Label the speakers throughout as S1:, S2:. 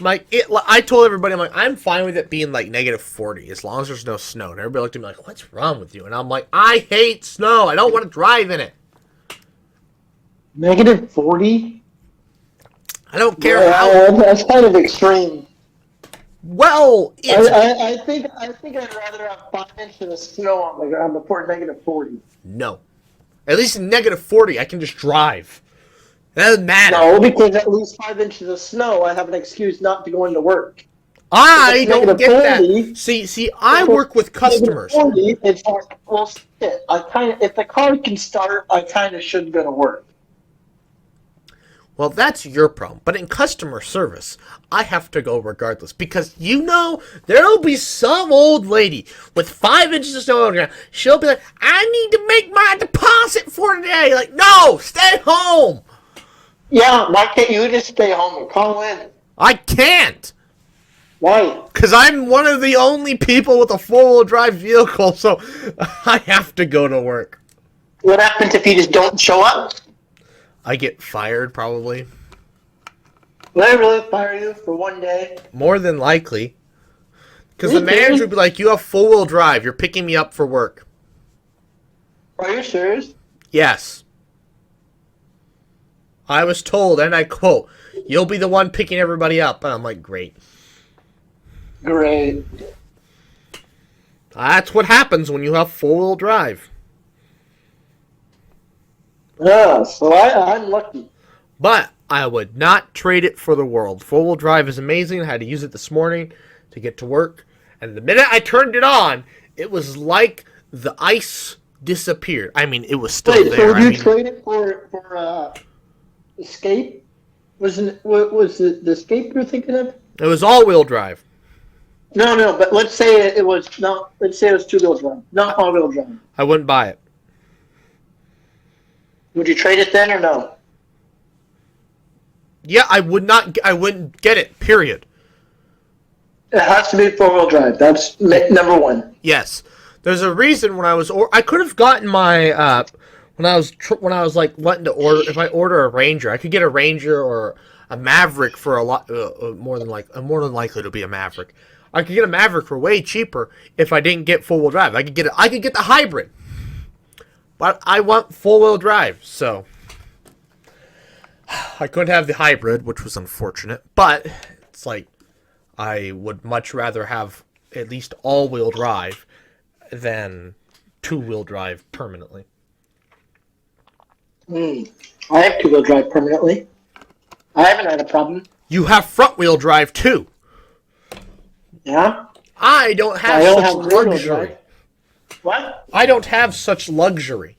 S1: I told everybody, I'm fine with it being like -40 as long as there's no snow. And everybody looked at me like, what's wrong with you? And I'm like, I hate snow. I don't want to drive in it.
S2: -40?
S1: I don't care
S2: how. That's kind of extreme.
S1: Well,
S2: I think I'd rather have 5 inches of snow on the ground before -40.
S1: No. At least in -40, I can just drive. It doesn't matter.
S2: No, because at least 5 inches of snow, I have an excuse not to go into work.
S1: I don't get 40, that. See, I work with customers.
S2: -40, it's like, well, shit. If the car can start, I kind of should go to work.
S1: Well, that's your problem. But in customer service, I have to go regardless. Because, there'll be some old lady with 5 inches of snow on the ground. She'll be like, I need to make my deposit for today. Like, no, stay home.
S2: Yeah, why can't you just stay home and call in?
S1: I can't.
S2: Why?
S1: Because I'm one of the only people with a four-wheel drive vehicle, so I have to go to work.
S2: What happens if you just don't show up?
S1: I get fired, probably.
S2: Will I really fire you for one day?
S1: More than likely. Because the manager would be like, you have four-wheel drive. You're picking me up for work.
S2: Are you serious?
S1: Yes. I was told, and I quote, you'll be the one picking everybody up. And I'm like, great.
S2: Great.
S1: That's what happens when you have four-wheel drive.
S2: Yeah, so I'm lucky.
S1: But I would not trade it for the world. Four-wheel drive is amazing. I had to use it this morning to get to work. And the minute I turned it on, it was like the ice disappeared. I mean, it was still there.
S2: So you trade it for Escape? Was it the Escape you're thinking of?
S1: It was all-wheel drive.
S2: No, but let's say it was two-wheel drive, not all-wheel drive.
S1: I wouldn't buy it.
S2: Would you trade it then or no?
S1: Yeah, I wouldn't get it, period.
S2: It has to be four-wheel drive. That's number one.
S1: Yes. There's a reason when I could have gotten my, when I was like wanting to order, if I order a Ranger, I could get a Ranger or a Maverick for a lot, more than likely it'll be a Maverick. I could get a Maverick for way cheaper if I didn't get four-wheel drive. I could get the hybrid. But I want four-wheel drive, so I couldn't have the hybrid, which was unfortunate. But it's like I would much rather have at least all-wheel drive than two-wheel drive permanently.
S2: I have two-wheel drive permanently. I haven't had a problem.
S1: You have front-wheel drive too.
S2: Yeah.
S1: I don't have such luxury.
S2: What?
S1: I don't have such luxury.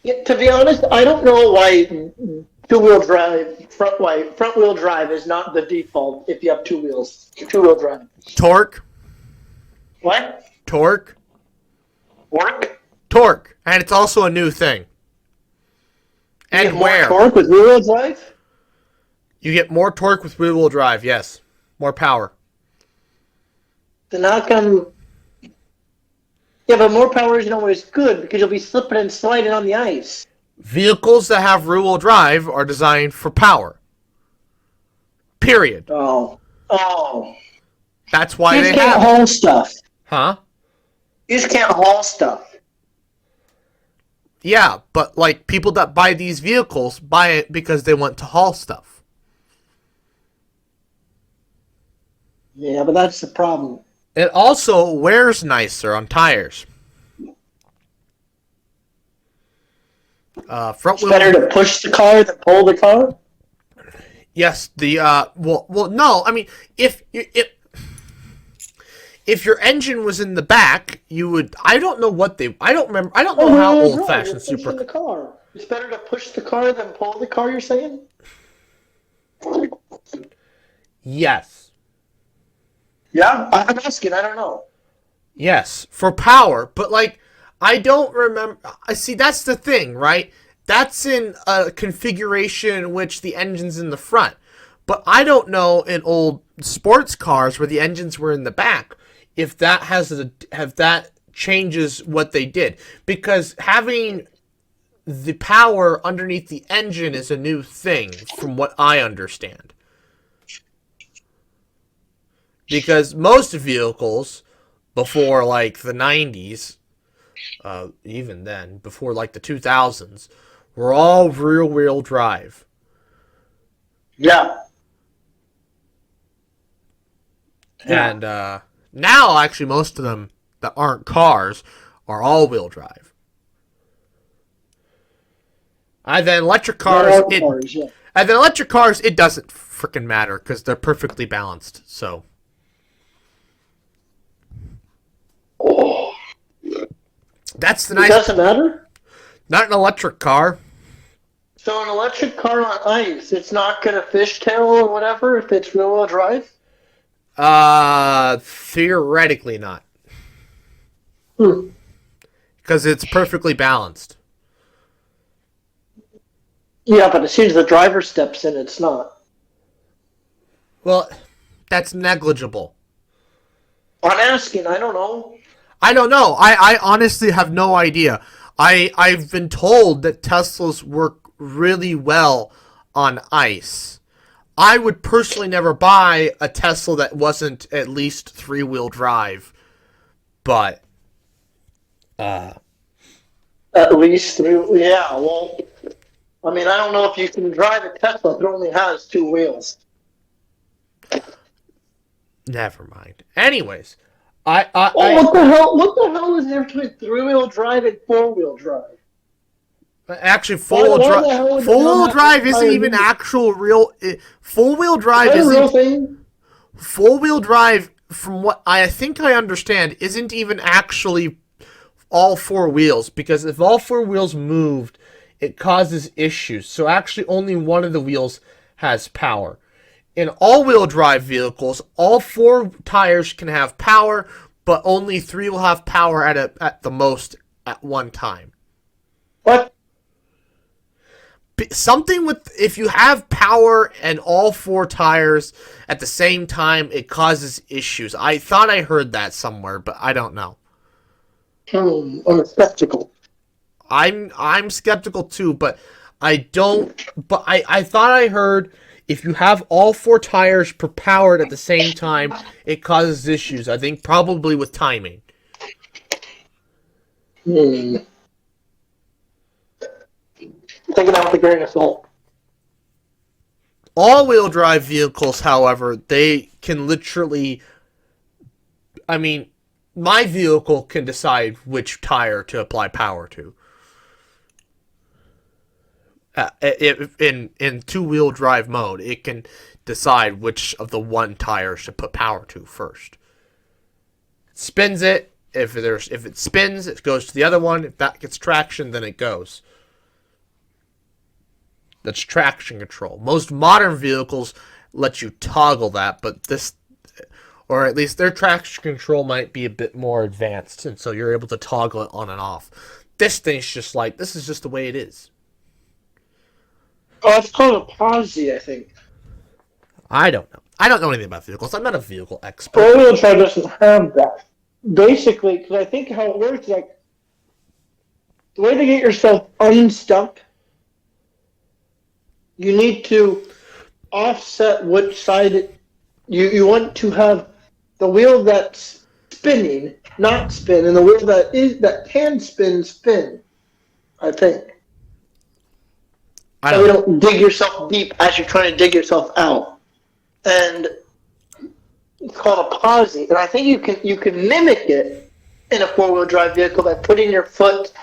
S2: Yeah, to be honest, I don't know why two-wheel drive, front-wheel drive is not the default if you have two-wheel drive.
S1: Torque.
S2: What?
S1: Torque.
S2: Work?
S1: Torque. And it's also a new thing. And where?
S2: More torque with rear-wheel drive?
S1: You get more torque with rear-wheel drive, yes. More power.
S2: Then how come... Yeah, but more power isn't always good because you'll be slipping and sliding on the ice.
S1: Vehicles that have rear-wheel drive are designed for power. Period.
S2: Oh.
S1: That's why
S2: you
S1: they
S2: can't haul stuff.
S1: Huh?
S2: You just can't haul stuff.
S1: Yeah, but like people that buy these vehicles buy it because they want to haul stuff.
S2: Yeah, but that's the problem.
S1: It also wears nicer on tires. Front wheel.
S2: Better to push the car than pull the car?
S1: Yes, well, no. I mean, if your engine was in the back, you would. I don't know what they. I don't remember. I don't know how old-fashioned super.
S2: The car. It's better to push the car than pull the car. You're saying?
S1: Yes.
S2: Yeah, I'm asking. I don't know.
S1: Yes, for power, but like I don't remember. I see. That's the thing, right? That's in a configuration in which the engine's in the front. But I don't know in old sports cars where the engines were in the back if that that changes what they did. Because having the power underneath the engine is a new thing from what I understand. because most vehicles before like the 90s, even then, before like the 2000s, were all rear-wheel drive.
S2: Yeah. Yeah.
S1: And now, actually, most of them that aren't cars are all-wheel drive. And then electric cars, it doesn't freaking matter because they're perfectly balanced. So
S2: Oh,
S1: that's the
S2: it
S1: nice.
S2: doesn't matter?
S1: Not an electric car.
S2: So an electric car on ice, it's not going to fishtail or whatever if it's rear-wheel drive?
S1: Theoretically not,
S2: Hmm.
S1: because it's perfectly balanced.
S2: Yeah, but as soon as the driver steps in, it's not.
S1: Well, that's negligible.
S2: I'm asking, I don't know.
S1: I don't know. I honestly have no idea. I've been told that Teslas work really well on ice. I would personally never buy a Tesla that wasn't at least 3-wheel drive, but
S2: At least three. Yeah, well, I mean, I don't know if you can drive a Tesla if it only has two wheels.
S1: never mind. Anyways,
S2: What the hell? What the hell is there between three-wheel drive and four-wheel drive?
S1: actually
S2: Why the hell would they
S1: full-wheel
S2: not have
S1: drive isn't
S2: entire
S1: even
S2: wheel?
S1: actual real. Full-wheel
S2: Is
S1: drive
S2: that a real
S1: isn't
S2: thing?
S1: full-wheel drive. From what I think I understand, isn't even actually all four wheels, because if all four wheels moved, it causes issues. So actually only one of the wheels has power. In all-wheel drive vehicles, all four tires can have power, but only three will have power at the most at one time.
S2: What?
S1: Something with, if you have power and all four tires at the same time, it causes issues. I thought I heard that somewhere, but I don't know.
S2: I'm skeptical.
S1: I'm skeptical too, but I don't. But I thought I heard if you have all four tires powered at the same time, it causes issues. I think probably with timing.
S2: Take it out with a grain of salt.
S1: All-wheel drive vehicles, however, they can literally. I mean, my vehicle can decide which tire to apply power to. In two-wheel drive mode, it can decide which of the one tires to put power to first. It spins it. If it spins, it goes to the other one. If that gets traction, then it goes. That's traction control. Most modern vehicles let you toggle that, but this, or at least their traction control might be a bit more advanced, and so you're able to toggle it on and off. This thing's just like, this is just the way it is.
S2: Oh, it's called a posi, I think.
S1: I don't know. I don't know anything about vehicles. I'm not a vehicle expert.
S2: Four-wheel drive doesn't have that. Basically, because I think how it works, like, the way to get yourself unstuck, you need to offset which side you want to have the wheel that's spinning, not spin, and the wheel that can spin, I think. So you don't dig yourself deep as you're trying to dig yourself out. And it's called a posi. And I think you can mimic it in a four-wheel drive vehicle by putting your foot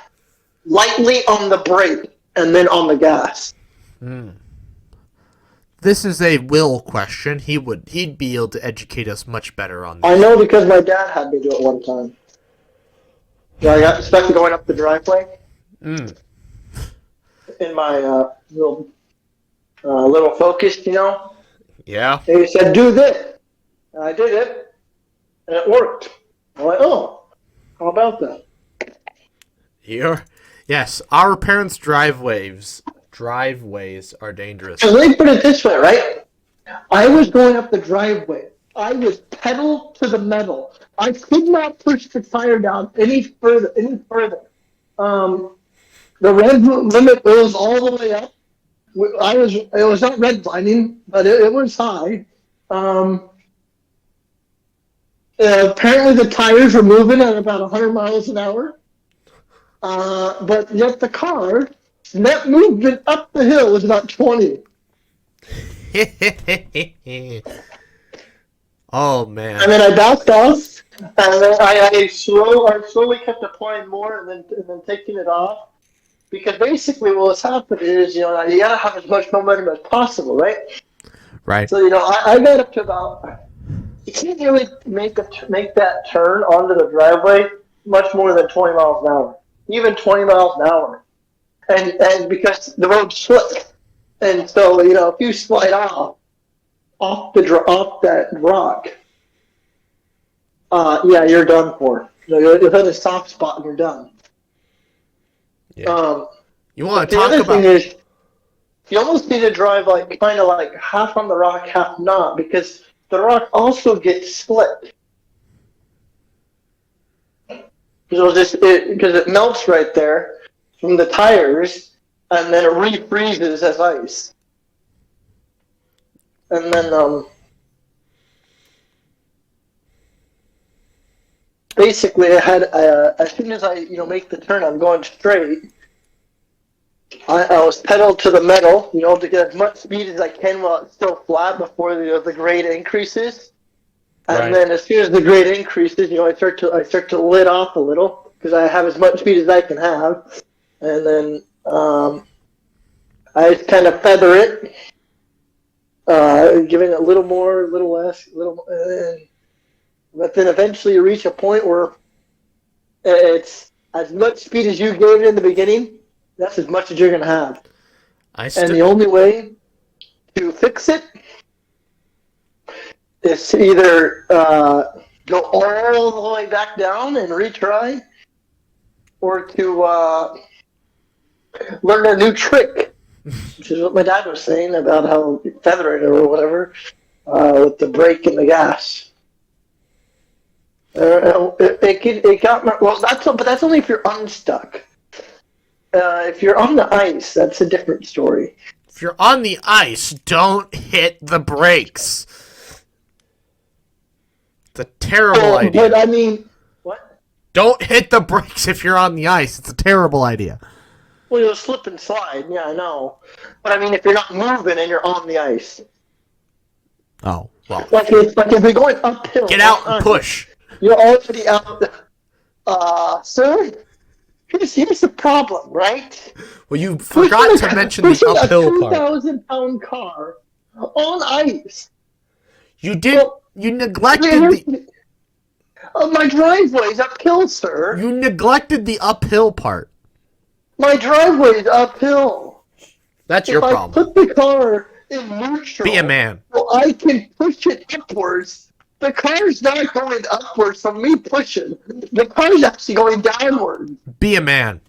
S2: lightly on the brake and then on the gas.
S1: This is a Will question. He'd be able to educate us much better on this.
S2: I know because my dad had me do it one time. Yeah, I got stuck going up the driveway. In my little Focus,
S1: Yeah.
S2: And he said, "Do this," and I did it, and it worked. I'm like, "Oh, how about that?"
S1: Yes, our parents' driveways are dangerous.
S2: And let me put it this way, right? I was going up the driveway. I was pedal to the metal. I could not push the tire down any further. The red limit goes all the way up. It was not redlining, but it was high. Apparently the tires were moving at about 100 miles an hour. But yet the car, net movement up the hill was about 20.
S1: Oh
S2: And
S1: man.
S2: then I backed off, and then I slowly kept applying more, and then taking it off. Because basically, what's happened is, you gotta have as much momentum as possible, right?
S1: Right.
S2: So, I got up to about. You can't really make that turn onto the driveway much more than 20 miles an hour, even 20 miles an hour, and because the road's slick, and so if you slide off that rock, yeah, you're done for. You'll hit a soft spot and you're done.
S1: Yeah. You want
S2: But
S1: to
S2: the
S1: talk
S2: other thing
S1: about?
S2: is, you almost need to drive kind of like half on the rock, half not, because the rock also gets split. Because it melts right there from the tires, and then it refreezes as ice. And then basically, I had as soon as I make the turn, I'm going straight. I was pedaled to the metal, to get as much speed as I can while it's still flat before the grade increases. And
S1: Right.
S2: then as soon as the grade increases, I start to let off a little because I have as much speed as I can have, and then I just kind of feather it, giving it a little more, a little less, a little. But then eventually you reach a point where it's as much speed as you gave it in the beginning. That's as much as you're gonna have,
S1: I
S2: and
S1: still.
S2: the only way to fix it is to either go all the way back down and retry, or to learn a new trick, which is what my dad was saying about how you feather it or whatever with the brake and the gas. It got my, well. But that's only if you're unstuck. If you're on the ice, that's a different story.
S1: If you're on the ice, don't hit the brakes. It's a terrible
S2: Well,
S1: idea.
S2: but I mean, what?
S1: Don't hit the brakes if you're on the ice. It's a terrible idea.
S2: Well, you'll slip and slide. Yeah, I know. But I mean, if you're not moving and you're on the ice,
S1: Oh, well.
S2: like if you're going uphill,
S1: Get out
S2: on
S1: and
S2: ice,
S1: push.
S2: you're already out. Sir, here's the problem, right?
S1: Well, you forgot to mention the
S2: Pushing a
S1: uphill part.
S2: 2,000-pound car on ice.
S1: You did.
S2: Well,
S1: You neglected the.
S2: my driveway's uphill, sir.
S1: You neglected the uphill part.
S2: My driveway's uphill.
S1: That's
S2: If
S1: your
S2: I
S1: problem.
S2: put the car in neutral,
S1: Be a man.
S2: well, I can push it upwards. The car's not going upwards from me pushing. The car's actually going downward.
S1: Be a man.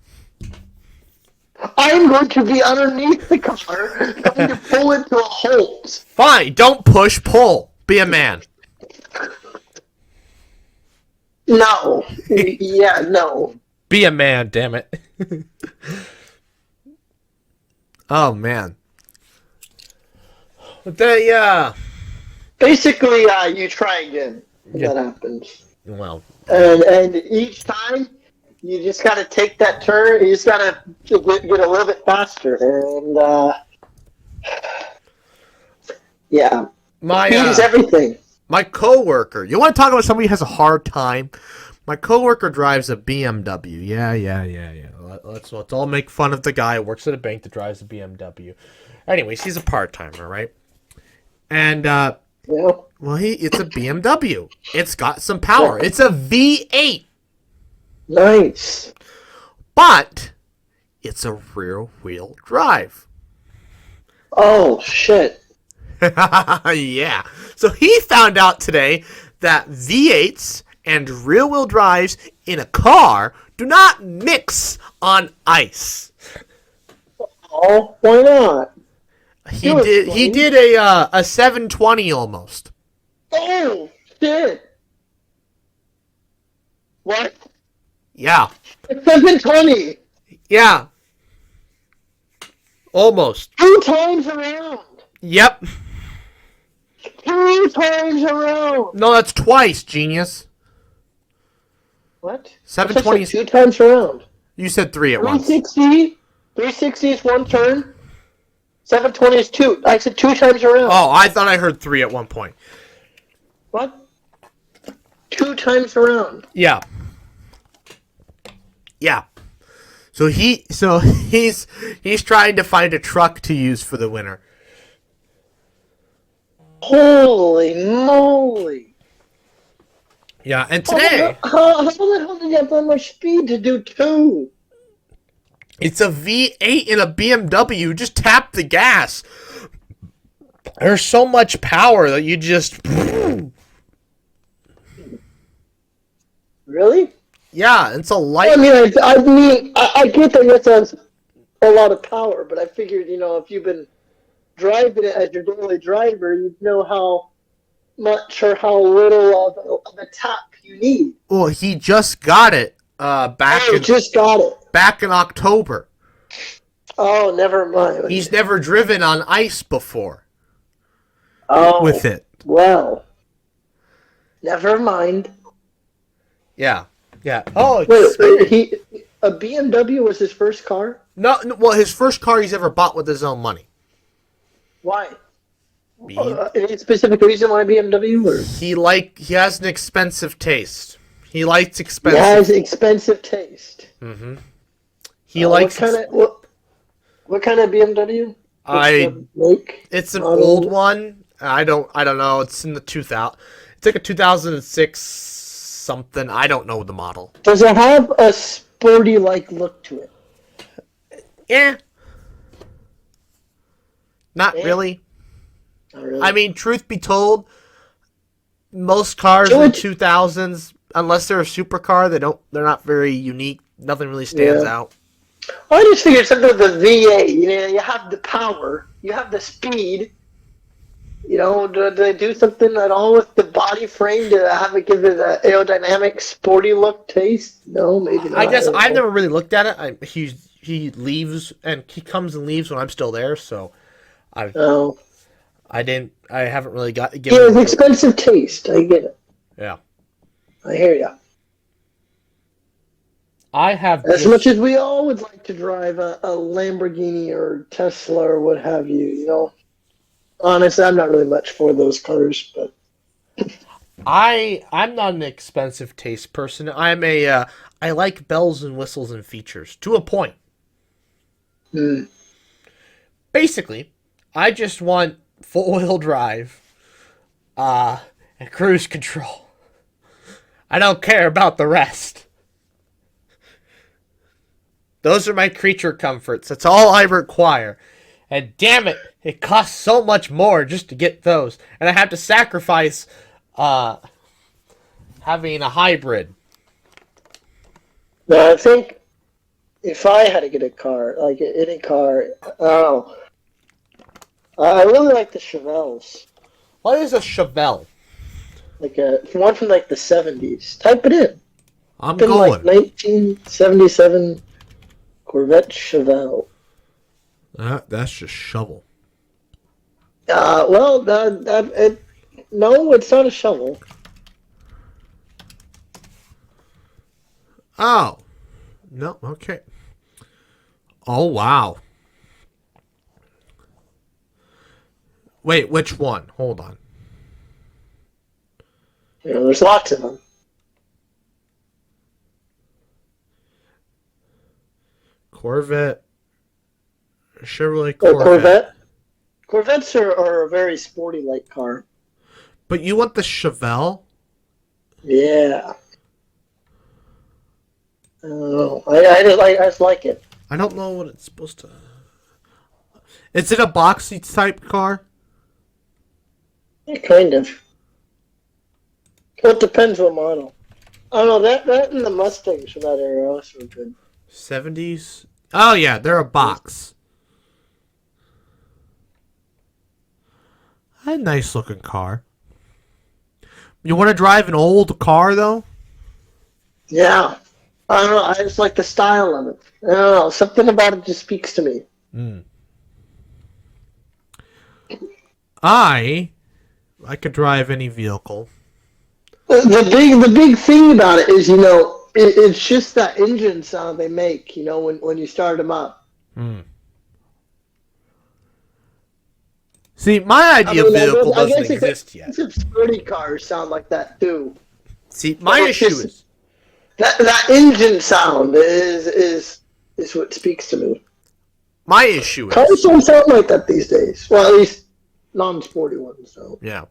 S2: I'm going to be underneath the car, going to pull it to a halt.
S1: Fine. Don't push. Pull. Be a man.
S2: No. Yeah, no.
S1: Be a man. Damn it. Oh man. But yeah.
S2: Basically, you try again.
S1: Yeah.
S2: That happens.
S1: Well.
S2: And each time, you just got to take that turn. You just got to get a little bit faster. And, yeah.
S1: My
S2: Speed is everything.
S1: my coworker. You want to talk about somebody who has a hard time? My coworker drives a BMW. Yeah. Let's all make fun of the guy who works at a bank that drives a BMW. Anyways, he's a part-timer, right? And
S2: Yeah.
S1: well, it's a BMW. It's got some power. It's a V8,
S2: Nice.
S1: but it's a rear-wheel drive.
S2: Oh, shit.
S1: Yeah. So he found out today that V8s and rear-wheel drives in a car do not mix on ice.
S2: Oh, why not?
S1: He did a 720 almost.
S2: Oh, shit. What?
S1: Yeah.
S2: It's 720.
S1: Yeah. Almost.
S2: 2 times around.
S1: Yep.
S2: 2 times around.
S1: No, that's twice, genius.
S2: What?
S1: 720 is...
S2: 2 times around.
S1: You said 3 at once.
S2: 360 is 1 turn. 720 is 2. I said 2 times around.
S1: Oh, I thought I heard 3 at one point.
S2: What? 2 times around.
S1: Yeah. Yeah. So he's trying to find a truck to use for the winter.
S2: Holy moly.
S1: Yeah, and today...
S2: How the hell did you have that much speed to do 2?
S1: It's a V8 in a BMW. Just tap the gas. There's so much power that you just...
S2: Really?
S1: Yeah, it's a light...
S2: I get that it has a lot of power, but I figured, if you've been driving it as your daily driver, you'd know how much or how little of a tap you need.
S1: Well, he just got it back in October.
S2: Oh, never mind.
S1: He's never driven on ice before.
S2: Oh,
S1: with it.
S2: Well, never mind.
S1: Yeah. Yeah. Oh,
S2: wait, a BMW was his first car?
S1: No, well, his first car he's ever bought with his own money.
S2: Why? Any specific reason why BMW? Or?
S1: He has an expensive taste. He likes expensive.
S2: He has expensive taste.
S1: Mm-hmm. He likes.
S2: What kind of BMW?
S1: It's an old one. I don't know. It's in the 2000. It's like a 2006 something. I don't know the model.
S2: Does it have a sporty-like look to it?
S1: Yeah. Not really.
S2: Not really.
S1: I mean, truth be told, most cars in the 2000s, unless they're a supercar, they're not very unique. Nothing really stands out.
S2: I just figured something with the V8. You have the power, you have the speed. Do they do something at all with the body frame to have it give it an aerodynamic, sporty look taste? No, maybe not.
S1: I guess I've never really looked at it. He leaves and he comes and leaves when I'm still there, so I haven't really got to give
S2: it. He has expensive taste. I get it.
S1: Yeah.
S2: I hear ya.
S1: I have
S2: as much as we all would like to drive a Lamborghini or Tesla or what have you, Honestly, I'm not really much for those cars, but
S1: I'm not an expensive taste person. I like bells and whistles and features to a point. Basically, I just want four-wheel drive, and cruise control. I don't care about the rest. Those are my creature comforts. That's all I require. And damn it, it costs so much more just to get those. And I have to sacrifice having a hybrid.
S2: No, I think if I had to get a car, like any car, I don't know. I really like the Chevelles.
S1: What is a Chevelle?
S2: Like one from like the 70s. Type it in.
S1: I'm going.
S2: Like 1977 Corvette Chevelle.
S1: That's just shovel.
S2: No, it's not a shovel.
S1: Oh. No, okay. Oh, wow. Wait, which one? Hold on.
S2: There's lots of them.
S1: Corvette. Chevrolet Corvette.
S2: Corvettes are a very sporty-like car.
S1: But you want the Chevelle?
S2: Yeah. I just like it.
S1: I don't know what it's supposed to... Is it a boxy type car?
S2: Yeah, kind of. Well, it depends what model. I don't know, that and the Mustangs from that era also were good.
S1: 70s? Oh yeah, they're a box. A nice looking car. You want to drive an old car though?
S2: Yeah. I don't know. I just like the style of it. I don't know. Something about it just speaks to me.
S1: I I could drive any vehicle.
S2: The big thing about it is, it's just that engine sound they make, when you start them up.
S1: Hmm. See, my ideal vehicle doesn't exist yet.
S2: Sporty cars sound like that too.
S1: See, my issue is
S2: that engine sound is what speaks to me.
S1: My issue is
S2: cars don't sound like that these days. Well, at least non-sporty ones. So
S1: yeah.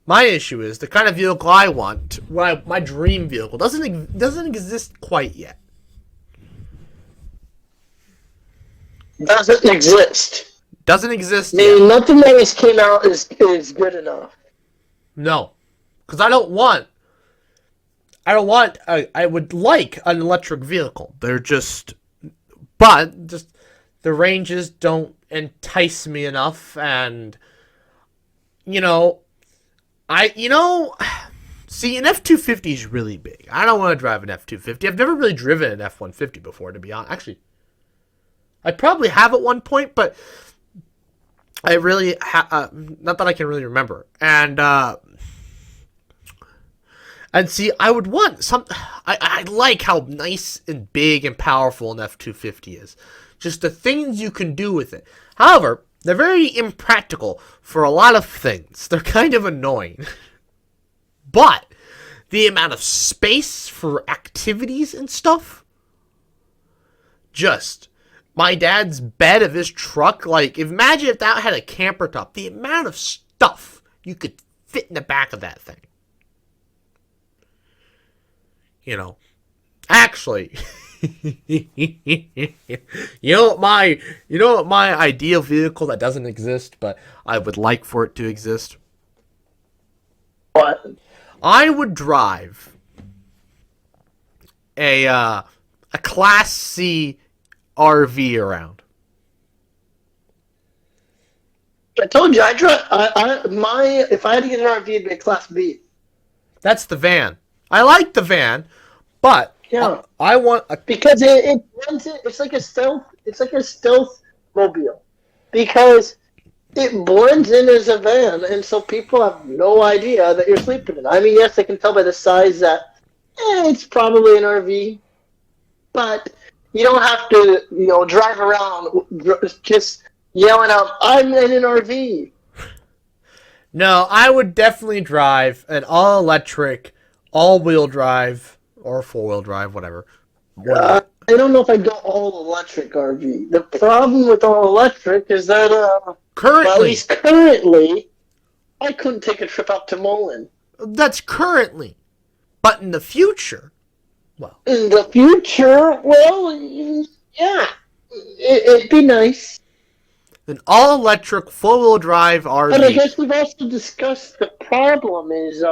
S1: My issue is the kind of vehicle I want. My dream vehicle doesn't exist quite yet.
S2: Doesn't exist.
S1: Doesn't exist
S2: I mean,
S1: yet.
S2: nothing that has came out is good enough.
S1: No, because I don't want. I would like an electric vehicle. But the ranges don't entice me enough, and see, an F-250 is really big. I don't want to drive an F-250. I've never really driven an F-150 before, to be honest. Actually, I probably have at one point, but I really not that I can really remember. And see, I would want some. I like how nice and big and powerful an F-250 is. Just the things you can do with it. However, they're very impractical for a lot of things. They're kind of annoying. But the amount of space for activities and stuff. Just my dad's bed of his truck. Like, imagine if that had a camper top. The amount of stuff you could fit in the back of that thing. Actually, what my ideal vehicle that doesn't exist, but I would like for it to exist?
S2: What?
S1: I would drive a Class C RV around.
S2: I told you, if I had to get an RV, it'd be a Class B.
S1: That's the van. I like the van, but
S2: yeah,
S1: I want a
S2: because it runs it. It's like a stealth. It's like a stealth mobile because it blends in as a van, and so people have no idea that you're sleeping in it. I mean, yes, they can tell by the size that it's probably an RV, but you don't have to, drive around just yelling out, "I'm in an RV."
S1: No, I would definitely drive an all-electric, all-wheel drive, or four-wheel drive, whatever.
S2: I don't know if I'd go all-electric RV. The problem with all-electric is that, at least currently, I couldn't take a trip out to Mullen.
S1: That's currently. But in the future, well.
S2: In the future, well, yeah. It'd be nice.
S1: An all-electric, four-wheel drive RV.
S2: But I guess we've also discussed the problem is,